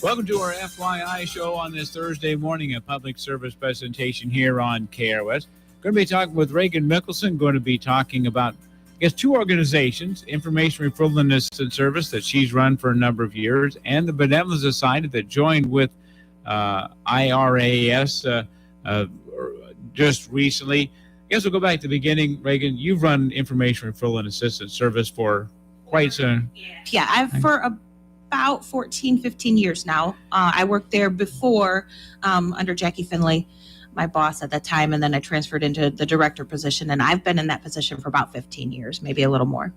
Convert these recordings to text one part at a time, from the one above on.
Welcome to our FYI show on this Thursday morning, a public service presentation here on KROS. Going to be talking with Regan Michelsen, going to be talking about, two organizations, Information Referral Assistance Service that she's run for a number of years, and the Benevolent Society that joined with IRAS just recently. I guess we'll go back to the beginning. Regan, you've run Information Referral Assistance Service for quite some... Yeah, I've for about 14, 15 years now. I worked there before under Jackie Finley, my boss at that time, and then I transferred into the director position, and I've been in that position for about 15 years, maybe a little more.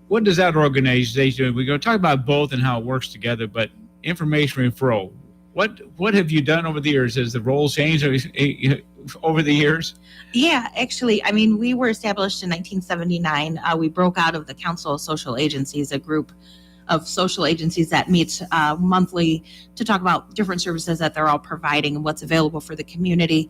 What does that organization do? We're going to talk about both and how it works together, but Information Referral, what have you done over the years? Has the role changed over the years? Yeah, actually, we were established in 1979. We broke out of the Council of Social Agencies, a group of social agencies that meets monthly to talk about different services that they're all providing and what's available for the community.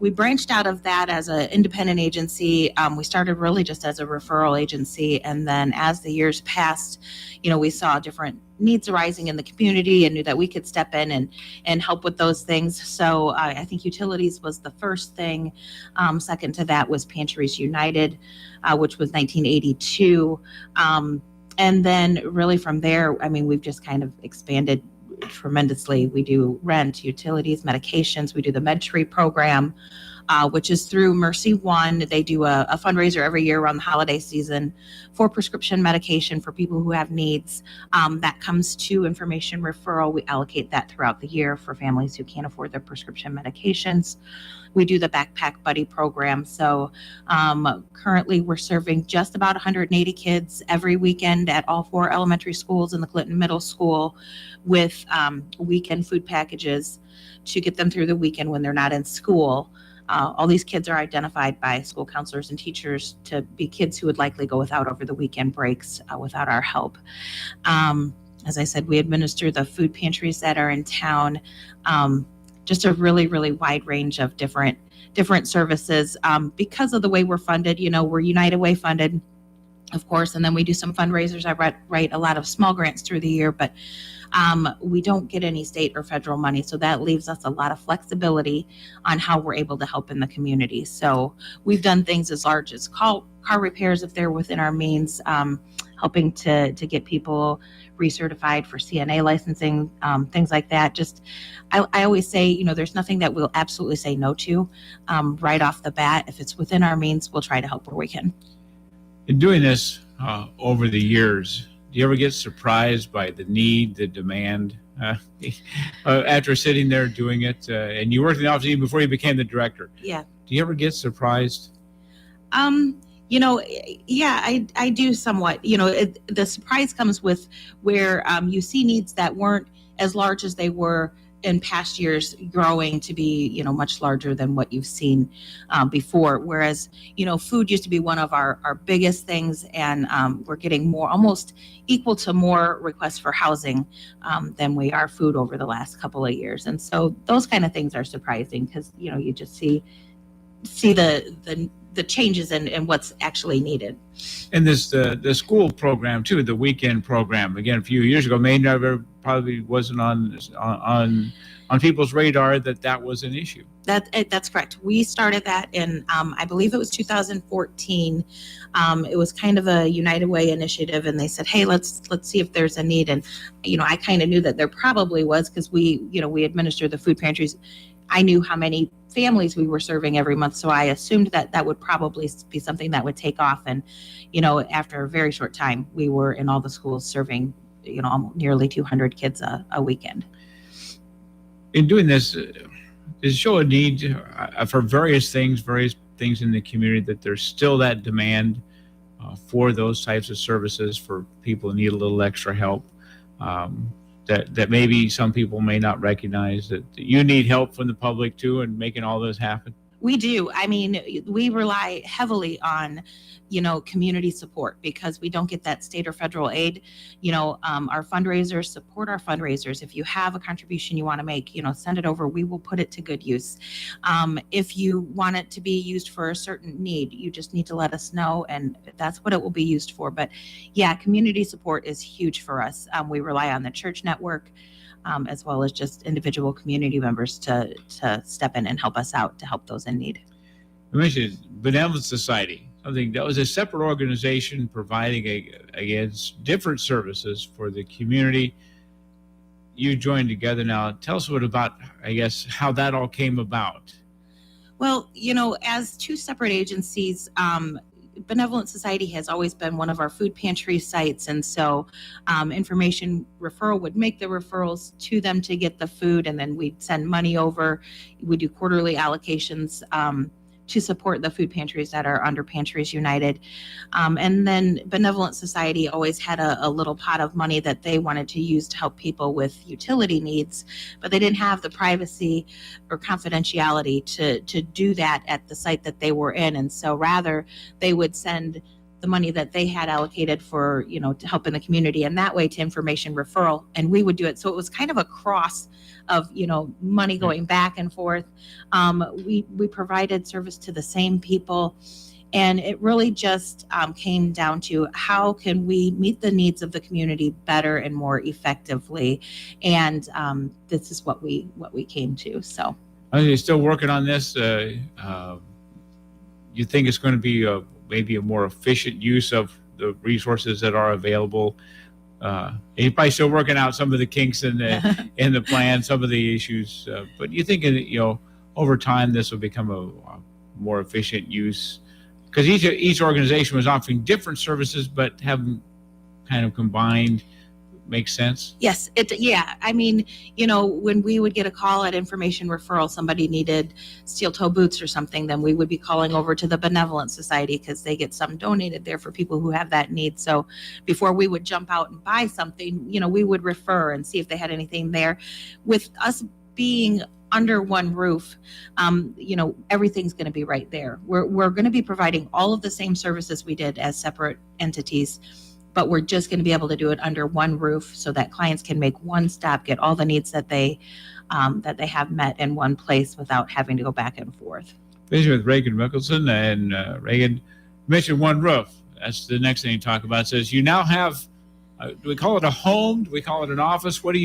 We branched out of that as an independent agency. We started really just as a referral agency, and then as the years passed, we saw different needs arising in the community and knew that we could step in and help with those things. So I think utilities was the first thing. Second to that was Pantries United, which was 1982. And then really from there, we've just kind of expanded tremendously. We do rent, utilities, medications. We do the MedTree program, which is through Mercy One. They do a fundraiser every year around the holiday season for prescription medication for people who have needs. That comes to Information Referral. We allocate that throughout the year for families who can't afford their prescription medications. We do the Backpack Buddy program. So currently we're serving just about 180 kids every weekend at all 4 elementary schools and the Clinton Middle School with weekend food packages to get them through the weekend when they're not in school. All these kids are identified by school counselors and teachers to be kids who would likely go without over the weekend breaks without our help. As I said, we administer the food pantries that are in town. Just a really, really wide range of different services. Because of the way we're funded, we're United Way funded, of course, and then we do some fundraisers. I write a lot of small grants through the year, but we don't get any state or federal money. So that leaves us a lot of flexibility on how we're able to help in the community. So we've done things as large as car repairs if they're within our means, helping to get people recertified for CNA licensing, things like that. I always say, there's nothing that we'll absolutely say no to right off the bat. If it's within our means, we'll try to help where we can. In doing this over the years, do you ever get surprised by the need, the demand, after sitting there doing it? And you worked in the office even before you became the director. Yeah. Do you ever get surprised? Yeah, I do somewhat. The surprise comes with where you see needs that weren't as large as they were in past years growing to be, much larger than what you've seen before. Whereas, food used to be one of our biggest things, and we're getting more, almost equal to more requests for housing than we are food over the last couple of years. And so those kind of things are surprising because, you just see the changes and what's actually needed. And this the school program too, the weekend program, again, a few years ago, probably wasn't on people's radar that was an issue. That's correct. We started that in I believe it was 2014. It was kind of a United Way initiative, and they said, hey, let's see if there's a need. And I kind of knew that there probably was because we administer the food pantries. I knew how many families we were serving every month, so I assumed that would probably be something that would take off. And after a very short time, we were in all the schools serving nearly 200 kids a weekend. In doing this, does it show a need for various things in the community, that there's still that demand for those types of services for people who need a little extra help? That maybe some people may not recognize that you need help from the public too in making all this happen? We do. We rely heavily on, community support because we don't get that state or federal aid. Our fundraisers support our fundraisers. If you have a contribution you want to make, send it over. We will put it to good use. If you want it to be used for a certain need, you just need to let us know, and that's what it will be used for. But yeah, community support is huge for us. We rely on the church network. as well as just individual community members to step in and help us out to help those in need. You mentioned Benevolent Society, something that was a separate organization providing against different services for the community. You joined together now. Tell us what about, I guess, how that all came about. Well, as two separate agencies, Benevolent Society has always been one of our food pantry sites. And so Information Referral would make the referrals to them to get the food, and then we'd send money over. We do quarterly allocations to support the food pantries that are under Pantries United. And then Benevolent Society always had a little pot of money that they wanted to use to help people with utility needs, but they didn't have the privacy or confidentiality to do that at the site that they were in. And so rather, they would send the money that they had allocated for, to help in the community, and that way to Information Referral, and we would do it. So it was kind of a cross of, money going back and forth. We provided service to the same people, and it really just came down to how can we meet the needs of the community better and more effectively, and this is what we came to. So, Are you still working on this? You think it's going to be maybe a more efficient use of the resources that are available? You're probably still working out some of the kinks in the plan, some of the issues, but you think over time this will become a more efficient use, because each organization was offering different services but have them kind of combined. Makes sense? Yes. I mean, when we would get a call at Information Referral, somebody needed steel toe boots or something, then we would be calling over to the Benevolent Society because they get some donated there for people who have that need. So before we would jump out and buy something, we would refer and see if they had anything there. With us being under one roof, everything's going to be right there. We're going to be providing all of the same services we did as separate entities, but we're just going to be able to do it under one roof so that clients can make one stop, get all the needs that they have met in one place without having to go back and forth. Busy with Regan Michelsen, and Regan mentioned one roof. That's the next thing you talk about. It says you now have, do we call it a home? Do we call it an office? What do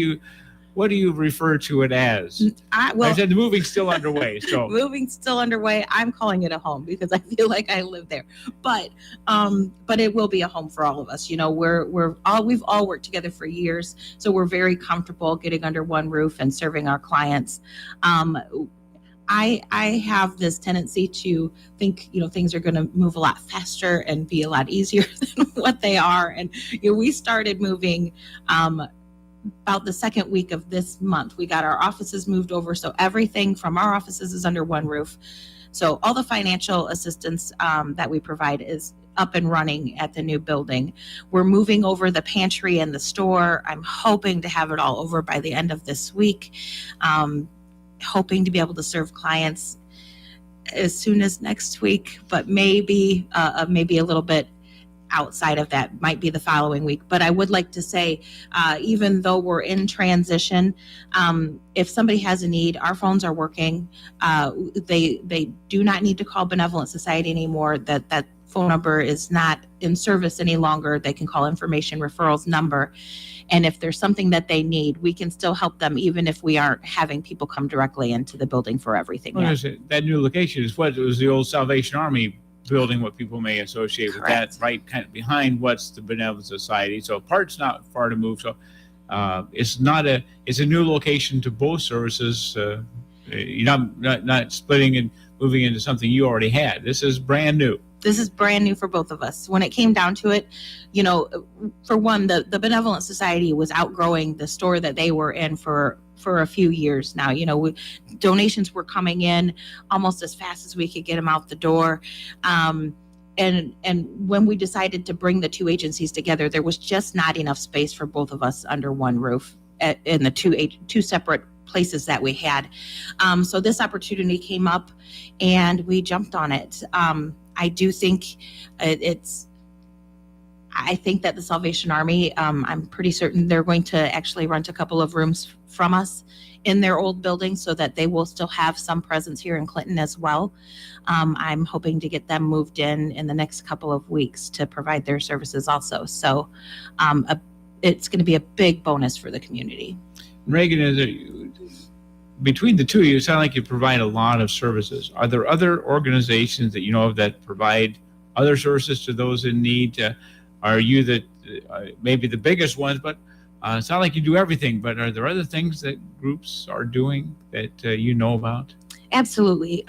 you refer to it as? I said the moving's still underway. So moving's still underway. I'm calling it a home because I feel like I live there. But it will be a home for all of us. We've all worked together for years, so we're very comfortable getting under one roof and serving our clients. I have this tendency to think, things are going to move a lot faster and be a lot easier than what they are. And we started moving about the second week of this month. We got our offices moved over, so everything from our offices is under one roof. So all the financial assistance that we provide is up and running at the new building. We're moving over the pantry and the store. I'm hoping to have it all over by the end of this week. Hoping to be able to serve clients as soon as next week, but maybe a little bit outside of that, might be the following week. But I would like to say, even though we're in transition, if somebody has a need, our phones are working. They do not need to call Benevolent Society anymore. That phone number is not in service any longer. They can call Information Referral's number. And if there's something that they need, we can still help them, even if we aren't having people come directly into the building for everything. That new location is what? It was the old Salvation Army building, what people may associate with that, right kind of behind what's the Benevolent Society. So part's not far to move. So it's a new location to both services. You're not splitting and moving into something you already had. This is brand new. This is brand new for both of us. When it came down to it, for one, the Benevolent Society was outgrowing the store that they were in for a few years now. Donations were coming in almost as fast as we could get them out the door. And when we decided to bring the two agencies together, there was just not enough space for both of us under one roof in the two separate places that we had. So this opportunity came up and we jumped on it. I do think I think that the Salvation Army, I'm pretty certain they're going to actually rent a couple of rooms from us in their old building so that they will still have some presence here in Clinton as well. I'm hoping to get them moved in the next couple of weeks to provide their services also. So it's going to be a big bonus for the community. Reagan, between the two of you, it sounds like you provide a lot of services. Are there other organizations that you know of that provide other services to those in need? Are you maybe the biggest ones, but it sounds like you do everything, but are there other things that groups are doing that you know about? Absolutely.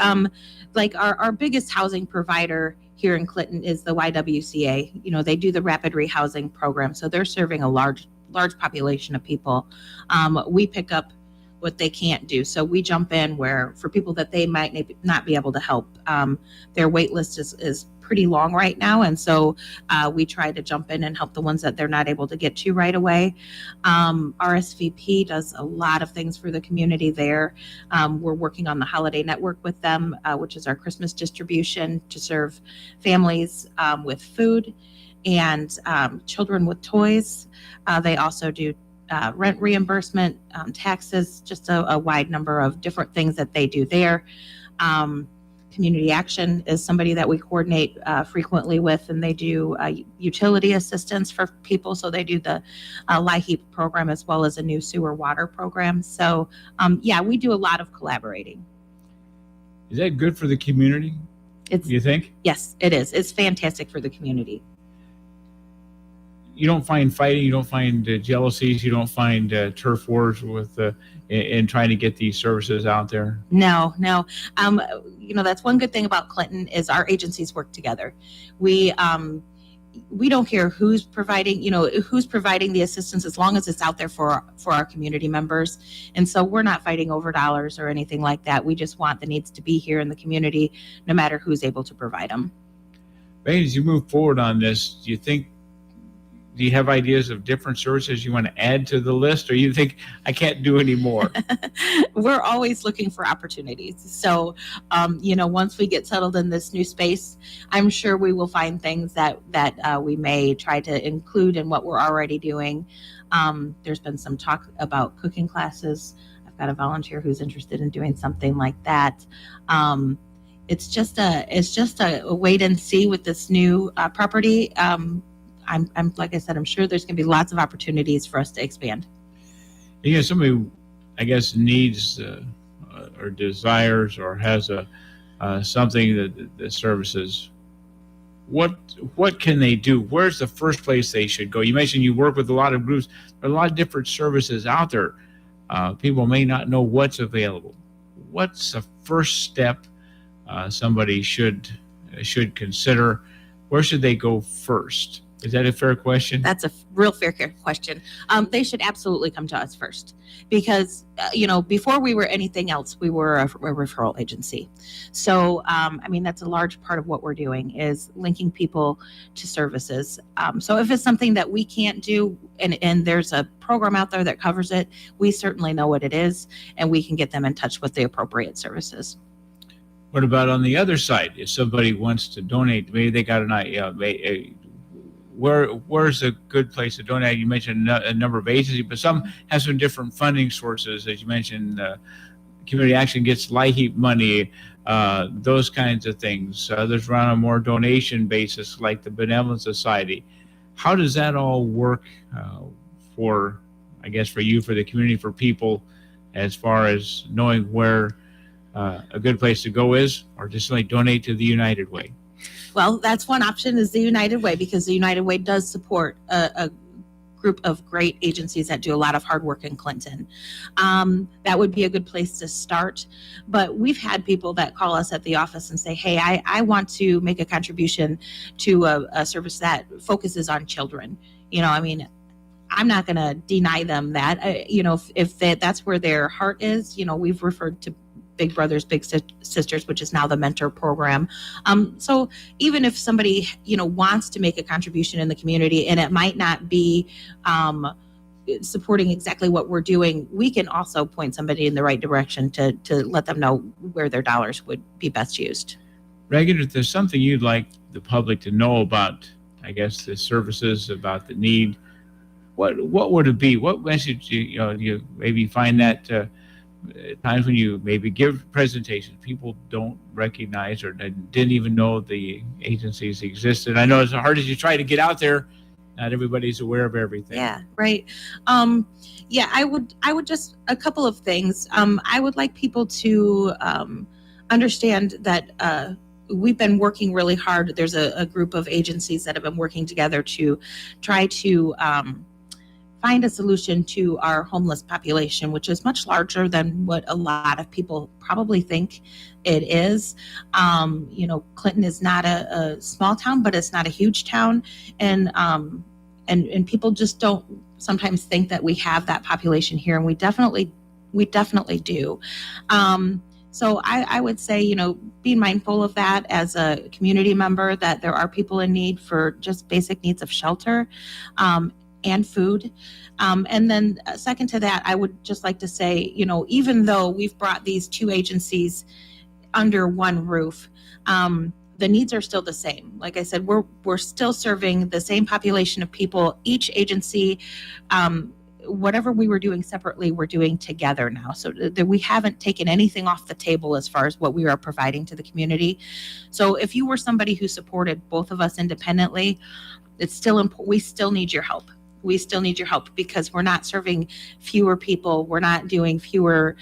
Like our biggest housing provider here in Clinton is the YWCA. You know, they do the rapid rehousing program, so they're serving a large population of people. We pick up what they can't do, so we jump in where for people that they might not be able to help. Their wait list is pretty long right now, and so we try to jump in and help the ones that they're not able to get to right away. RSVP does a lot of things for the community there. We're working on the Holiday Network with them, which is our Christmas distribution to serve families with food and children with toys. They also do rent reimbursement, taxes, just a wide number of different things that they do there. Community Action is somebody that we coordinate frequently with, and they do utility assistance for people. So they do the LIHEAP program as well as a new sewer water program. So yeah, we do a lot of collaborating. Is that good for the community? Do you think? Yes, it is. It's fantastic for the community. You don't find fighting, you don't find jealousies, you don't find turf wars with in trying to get these services out there? No. You know, that's one good thing about Clinton is our agencies work together. We don't care who's providing the assistance as long as it's out there for our community members. And so we're not fighting over dollars or anything like that. We just want the needs to be here in the community, no matter who's able to provide them. As you move forward on this, do you have ideas of different services you want to add to the list, or you think I can't do any more? We're always looking for opportunities. So, once we get settled in this new space, I'm sure we will find things that we may try to include in what we're already doing. There's been some talk about cooking classes. I've got a volunteer who's interested in doing something like that. It's just a wait and see with this new property. I'm like I said, I'm sure there's going to be lots of opportunities for us to expand. Somebody who, I guess, needs or desires or has something that the services. What can they do? Where's the first place they should go? You mentioned you work with a lot of groups. There are a lot of different services out there. People may not know what's available. What's the first step somebody should consider? Where should they go first? Is that a fair question? That's a real fair question. They should absolutely come to us first because, before we were anything else, we were a referral agency. So, that's a large part of what we're doing is linking people to services. So if it's something that we can't do and there's a program out there that covers it, we certainly know what it is and we can get them in touch with the appropriate services. What about on the other side? If somebody wants to donate, maybe they got an idea, where's a good place to donate? You mentioned a number of agencies, but some have some different funding sources. As you mentioned, Community Action gets LIHEAP money, those kinds of things. Others run on a more donation basis, like the Benevolent Society. How does that all work for you, for the community, for people, as far as knowing where a good place to go is, or just like donate to the United Way? Well, that's one option is the United Way, because the United Way does support a group of great agencies that do a lot of hard work in Clinton. That would be a good place to start. But we've had people that call us at the office and say, hey, I want to make a contribution to a service that focuses on children. I'm not going to deny them that. If that's where their heart is, we've referred to Big Brothers Big Sisters, which is now the mentor program. So even if somebody wants to make a contribution in the community and it might not be supporting exactly what we're doing, we can also point somebody in the right direction to let them know where their dollars would be best used. Regan, if there's something you'd like the public to know about, I guess, the services, about the need, what would it be? What message you maybe find that at times when you maybe give presentations, people don't recognize or didn't even know the agencies existed? I know as hard as you try to get out there, not everybody's aware of everything. Yeah, right. Yeah, I would just, a couple of things. I would like people to understand that we've been working really hard. There's a group of agencies that have been working together to try to find a solution to our homeless population, which is much larger than what a lot of people probably think it is. Clinton is not a small town, but it's not a huge town, and people just don't sometimes think that we have that population here, and we definitely do. So I would say, being mindful of that as a community member, that there are people in need for just basic needs of shelter and food. And then second to that, I would just like to say, even though we've brought these two agencies under one roof, the needs are still the same. Like I said, we're still serving the same population of people. Each agency, whatever we were doing separately, we're doing together now. So that we haven't taken anything off the table as far as what we are providing to the community. So if you were somebody who supported both of us independently, it's still important. We still need your help. We still need your help because we're not serving fewer people. We're not doing fewer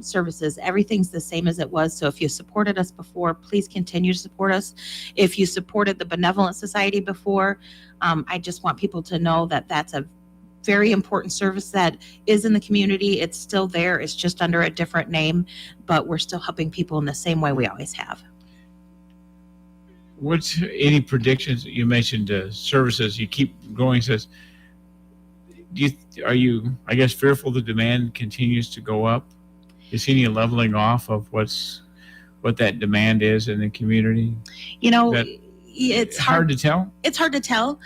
services. Everything's the same as it was. So if you supported us before, please continue to support us. If you supported the Benevolent Society before, I just want people to know that that's a very important service that is in the community. It's still there. It's just under a different name, but we're still helping people in the same way we always have. What's any predictions? You mentioned services. You keep growing. Says, are you, I guess, fearful the demand continues to go up? Is any leveling off of what that demand is in the community? It's hard to tell. It's hard to tell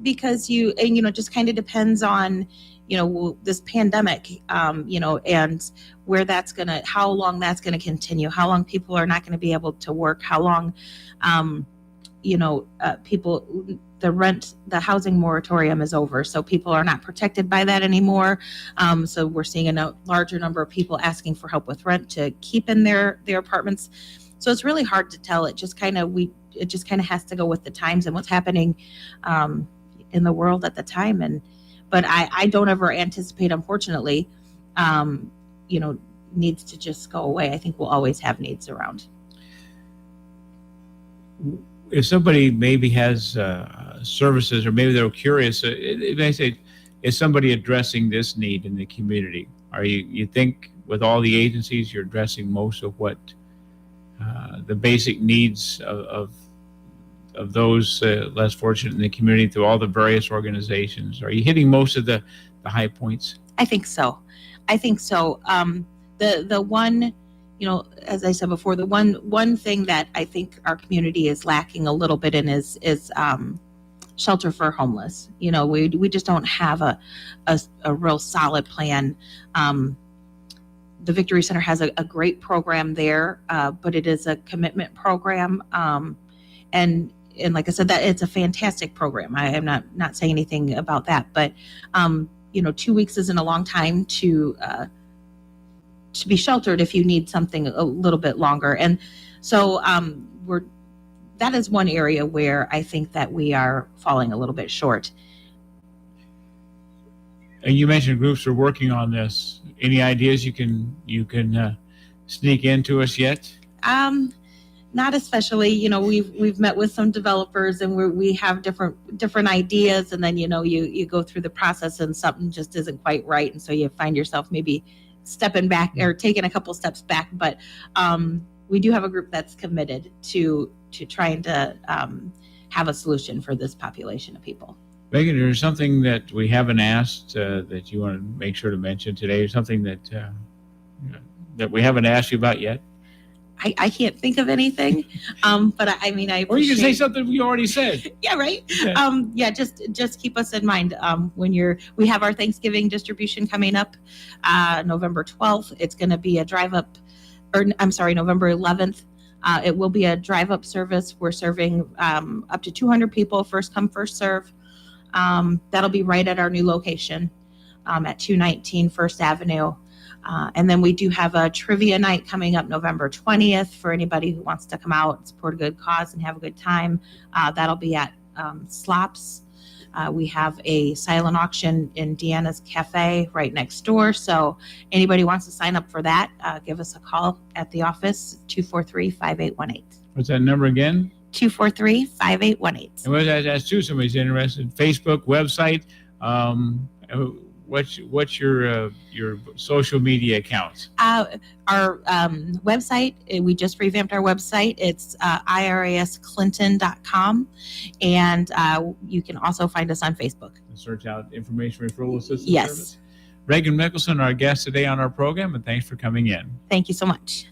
because just kind of depends on this pandemic, and where that's how long that's gonna continue, how long people are not going to be able to work, how long the housing moratorium is over, so people are not protected by that anymore. So we're seeing a larger number of people asking for help with rent to keep in their apartments. So it's really hard to tell. It just kind of has to go with the times and what's happening in the world at the time. But I don't ever anticipate, unfortunately, needs to just go away. I think we'll always have needs around. If somebody maybe has services, or maybe they're curious, they say, is somebody addressing this need in the community? You think with all the agencies, you're addressing most of what the basic needs of those less fortunate in the community through all the various organizations? Are you hitting most of the high points? I think so. The one, as I said before, the one thing that I think our community is lacking a little bit in is shelter for homeless. We just don't have a real solid plan. The Victory Center has a great program there, but it is a commitment program. And like I said, that it's a fantastic program. I am not saying anything about that, but 2 weeks isn't a long time to be sheltered if you need something a little bit longer. And so that is one area where I think that we are falling a little bit short. And you mentioned groups are working on this. Any ideas you can sneak into us yet? Not especially. We've met with some developers, and we have different ideas, and then you go through the process and something just isn't quite right, and so you find yourself maybe stepping back or taking a couple steps back. But we do have a group that's committed to trying to have a solution for this population of people. Regan, there's something that we haven't asked that you want to make sure to mention today, or something that we haven't asked you about yet? I can't think of anything, but I or you can say something we already said. Yeah, right. Yeah. Just keep us in mind we have our Thanksgiving distribution coming up, November 12th. It's going to be a November 11th. It will be a drive-up service. We're serving up to 200 people, first come, first serve. That'll be right at our new location at 219 First Avenue. And then we do have a trivia night coming up November 20th for anybody who wants to come out, support a good cause, and have a good time. That'll be at Slops We have a silent auction in Deanna's Cafe right next door. So anybody wants to sign up for that, give us a call at the office, 243-5818. What's that number again? 243-5818. And what that's too, somebody's interested. Facebook, website. What's your social media accounts? Our website, we just revamped our website. It's irsclinton.com. And you can also find us on Facebook. Search out Information Referral Assistance Yes. Service. Regan Michelsen, our guest today on our program, and thanks for coming in. Thank you so much.